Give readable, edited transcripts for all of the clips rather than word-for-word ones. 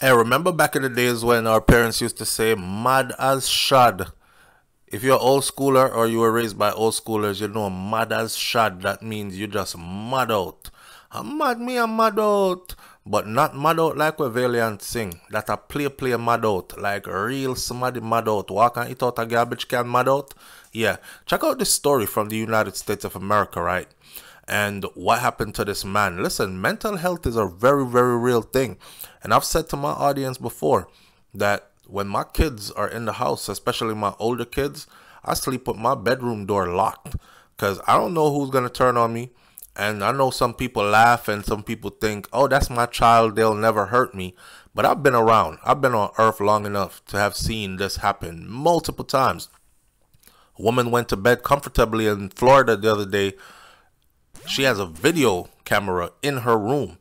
Hey, remember back in the days when our parents used to say mad as shad? If you're old schooler or you were raised by old schoolers, you know mad as shad. That means you just mad out. I'm mad out. But not mad out like we Valiant sing. That a play mad out. Like real somebody mad out. Walk and eat out a garbage can mad out. Yeah. Check out this story from the United States of America, right? And what happened to this man. Listen, mental health is a very, very real thing. And I've said to my audience before that when my kids are in the house, especially my older kids, I sleep with my bedroom door locked because I don't know who's going to turn on me. And I know some people laugh and some people think, oh, that's my child, they'll never hurt me. But I've been around. I've been on earth long enough to have seen this happen multiple times. A woman went to bed comfortably in Florida the other day. She has a video camera in her room.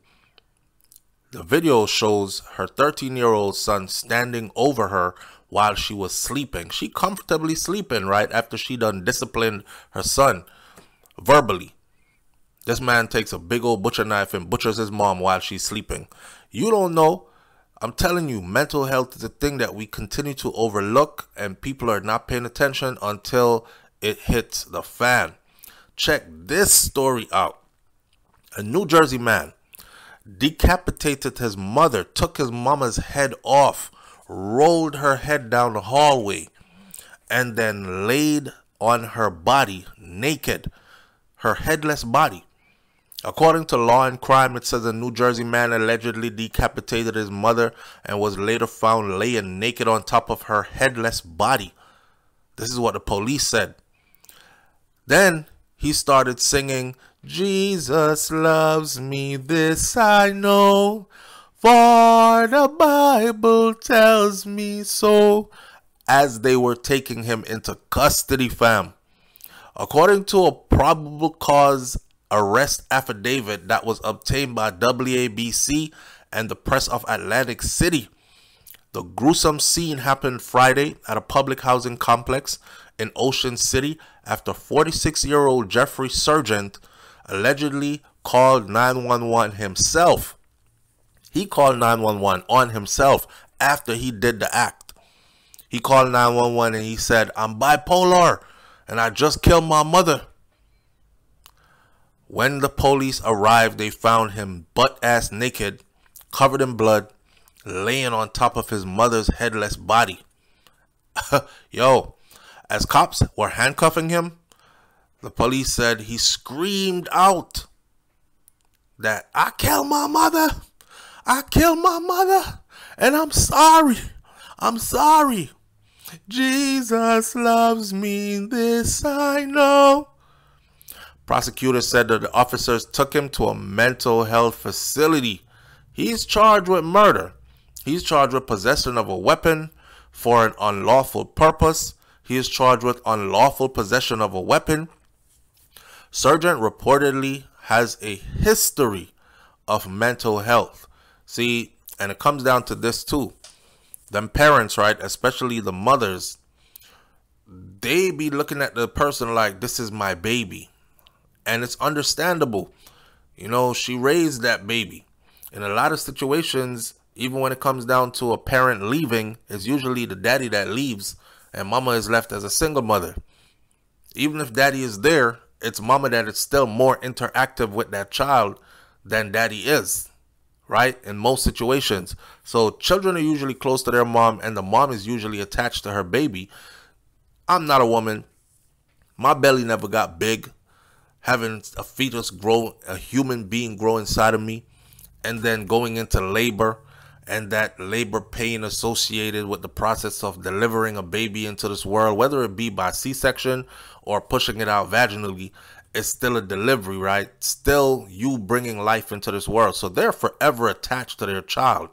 The video shows her 13-year-old son standing over her while she was sleeping. She comfortably sleeping right after she done disciplined her son verbally. This man takes a big old butcher knife and butchers his mom while she's sleeping. You don't know. I'm telling you, mental health is a thing that we continue to overlook and people are not paying attention until it hits the fan. Check this story out. A New Jersey man decapitated his mother, took his mama's head off, rolled her head down the hallway, and then laid on her body naked, her headless body. According to Law and Crime, it says a New Jersey man allegedly decapitated his mother and was later found laying naked on top of her headless body. This is what the police said. Then he started singing, Jesus loves me, this I know, for the Bible tells me so, as they were taking him into custody, fam. According to a probable cause arrest affidavit that was obtained by WABC and the Press of Atlantic City, the gruesome scene happened Friday at a public housing complex in Ocean City after 46-year-old Jeffrey Sargent allegedly called 911 himself. He called 911 on himself after he did the act. He called 911 and he said, I'm bipolar and I just killed my mother. When the police arrived, they found him butt-ass naked, covered in blood, laying on top of his mother's headless body. Yo, as cops were handcuffing him, the police said he screamed out that I killed my mother, and I'm sorry. Jesus loves me, this I know. Prosecutors said that the officers took him to a mental health facility. He's charged with murder. He's charged with possession of a weapon for an unlawful purpose. He is charged with unlawful possession of a weapon. Sargent reportedly has a history of mental health. See, and it comes down to this too. Them parents, right, especially the mothers, they be looking at the person like, this is my baby. And it's understandable. You know, she raised that baby. In a lot of situations, even when it comes down to a parent leaving, it's usually the daddy that leaves and mama is left as a single mother. Even if daddy is there, it's mama that is still more interactive with that child than daddy is, right? In most situations. So children are usually close to their mom and the mom is usually attached to her baby. I'm not a woman. My belly never got big. Having a fetus grow, a human being grow inside of me, and then going into labor, and that labor pain associated with the process of delivering a baby into this world, whether it be by C-section or pushing it out vaginally, is still a delivery, right? Still you bringing life into this world. So they're forever attached to their child.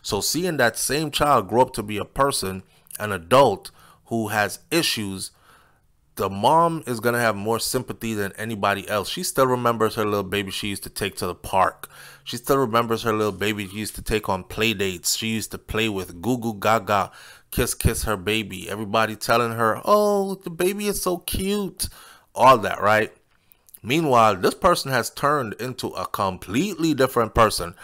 So seeing that same child grow up to be a person, an adult who has issues, the mom is going to have more sympathy than anybody else. She still remembers her little baby she used to take to the park. She still remembers her little baby she used to take on play dates. She used to play with goo goo gaga, kiss her baby. Everybody telling her, oh, the baby is so cute. All that, right? Meanwhile, this person has turned into a completely different person.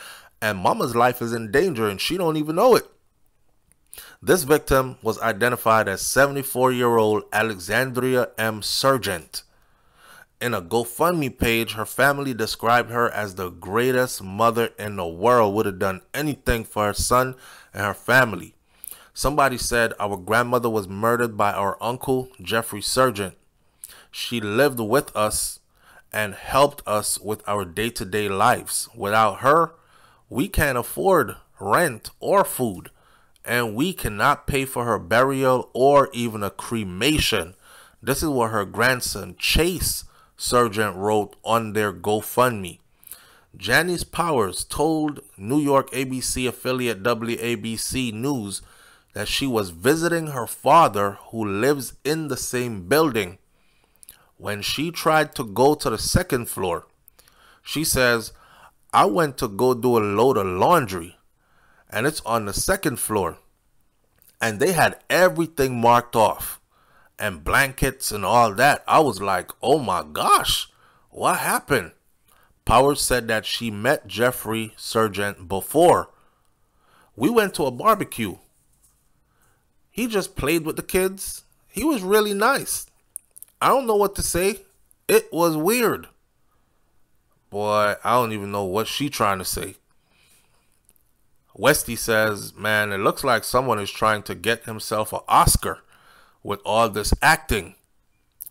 and mama's life is in danger and she don't even know it. This victim was identified as 74-year-old Alexandria M. Sargent. In a GoFundMe page, her family described her as the greatest mother in the world, would have done anything for her son and her family. Somebody said our grandmother was murdered by our uncle, Jeffrey Sargent. She lived with us and helped us with our day-to-day lives. Without her, we can't afford rent or food, and we cannot pay for her burial or even a cremation. This is what her grandson, Chase Sargent, wrote on their GoFundMe. Janice Powers told New York ABC affiliate WABC News that she was visiting her father, who lives in the same building, when she tried to go to the second floor. She says, I went to go do a load of laundry, and it's on the second floor, and they had everything marked off and blankets and all that. I was like, oh my gosh, what happened? Powers said that she met Jeffrey Sargent before. We went to a barbecue. He just played with the kids. He was really nice. I don't know what to say. It was weird. Boy, I don't even know what she's trying to say. Westy says, man, it looks like someone is trying to get himself an Oscar with all this acting.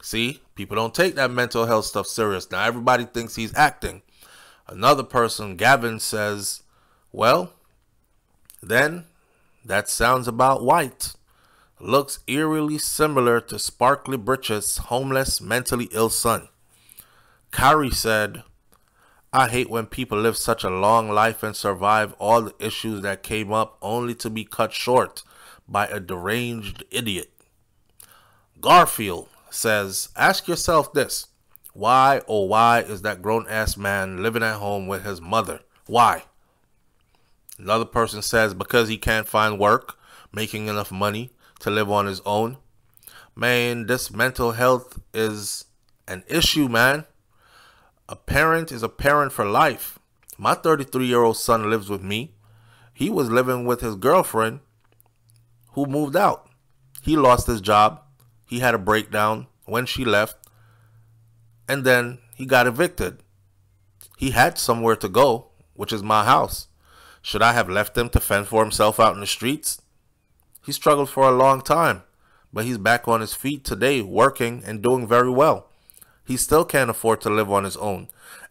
See, people don't take that mental health stuff serious. Now everybody thinks he's acting. Another person, Gavin, says, well, then that sounds about white. Looks eerily similar to Sparkly Britches' homeless, mentally ill son. Kari said, I hate when people live such a long life and survive all the issues that came up only to be cut short by a deranged idiot. Garfield says, ask yourself this. Why, oh why, is that grown-ass man living at home with his mother? Why? Another person says, because he can't find work, making enough money to live on his own. Man, this mental health is an issue, man. A parent is a parent for life. My 33-year-old son lives with me. He was living with his girlfriend who moved out. He lost his job. He had a breakdown when she left. And then he got evicted. He had somewhere to go, which is my house. Should I have left him to fend for himself out in the streets? He struggled for a long time, but he's back on his feet today, working and doing very well. He still can't afford to live on his own,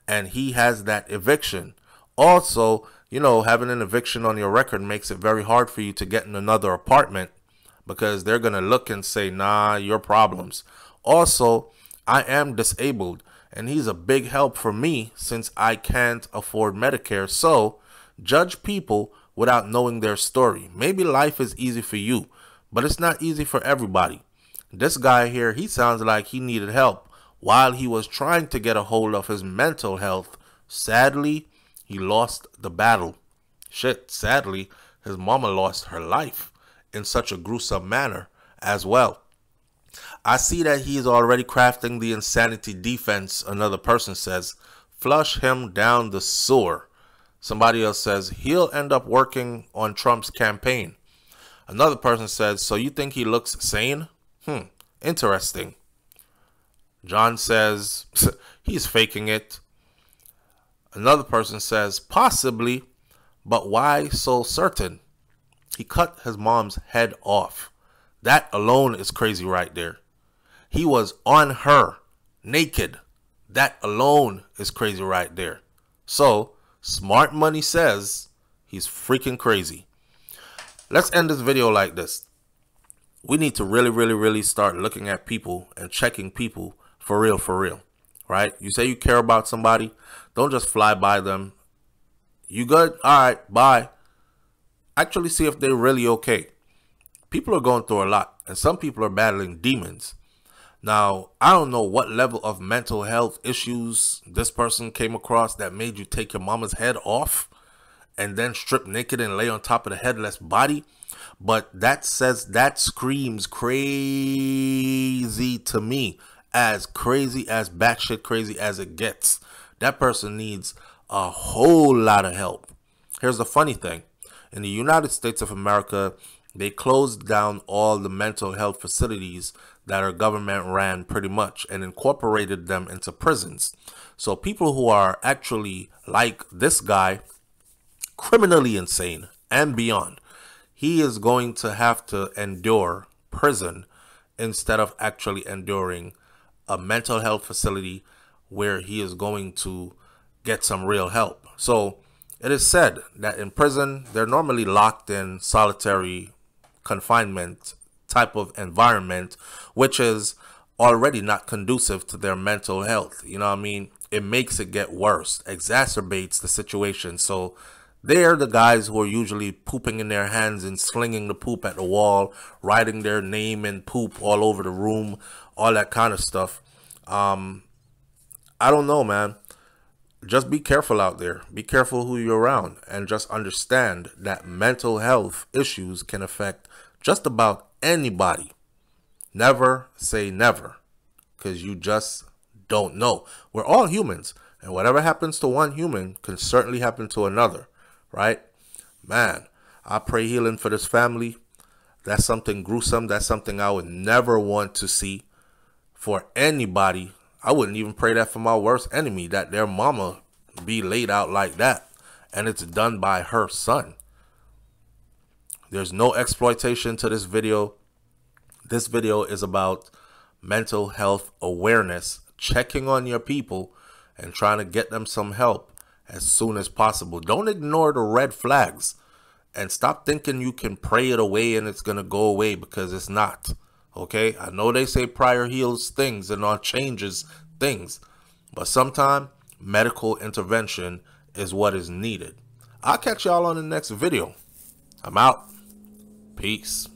and he has that eviction. Also, you know, having an eviction on your record makes it very hard for you to get in another apartment because they're going to look and say, nah, your problems. Also, I am disabled, and he's a big help for me since I can't afford Medicare. So, judge people without knowing their story. Maybe life is easy for you, but it's not easy for everybody. This guy here, he sounds like he needed help while he was trying to get a hold of his mental health. Sadly, he lost the battle. Shit, sadly, his mama lost her life in such a gruesome manner as well. I see that he is already crafting the insanity defense, another person says. Flush him down the sewer. Somebody else says, he'll end up working on Trump's campaign. Another person says, so you think he looks sane? Interesting. John says, he's faking it. Another person says, possibly, but why so certain? He cut his mom's head off. That alone is crazy right there. He was on her, naked. That alone is crazy right there. So, Smart Money says he's freaking crazy. Let's end this video like this. We need to really start looking at people and checking people for real, right? You say you care about somebody, don't just fly by them. You good? All right, bye. Actually see if they're really okay. People are going through a lot, and some people are battling demons. Now, I don't know what level of mental health issues this person came across that made you take your mama's head off and then strip naked and lay on top of the headless body. But that screams crazy to me. As crazy, as batshit crazy as it gets. That person needs a whole lot of help. Here's the funny thing. In the United States of America, they closed down all the mental health facilities that are government ran pretty much and incorporated them into prisons. So people who are actually like this guy, criminally insane and beyond, he is going to have to endure prison instead of actually enduring a mental health facility where he is going to get some real help. So it is said that in prison, they're normally locked in solitary confinement type of environment, which is already not conducive to their mental health. You know what I mean? It makes it get worse, exacerbates the situation. So they're the guys who are usually pooping in their hands and slinging the poop at the wall, writing their name in poop all over the room, all that kind of stuff. I don't know, man. Just be careful out there. Be careful who you're around, and just understand that mental health issues can affect just about anybody. Never say never, because you just don't know. We're all humans, and whatever happens to one human can certainly happen to another, right? Man, I pray healing for this family. That's something gruesome. That's something I would never want to see for anybody. I wouldn't even pray that for my worst enemy, that their mama be laid out like that, and it's done by her son. There's no exploitation to this video. This video is about mental health awareness, checking on your people and trying to get them some help as soon as possible. Don't ignore the red flags, and stop thinking you can pray it away and it's going to go away, because it's not. Okay, I know they say prayer heals things and all changes things, but sometimes medical intervention is what is needed. I'll catch y'all on the next video. I'm out. Peace.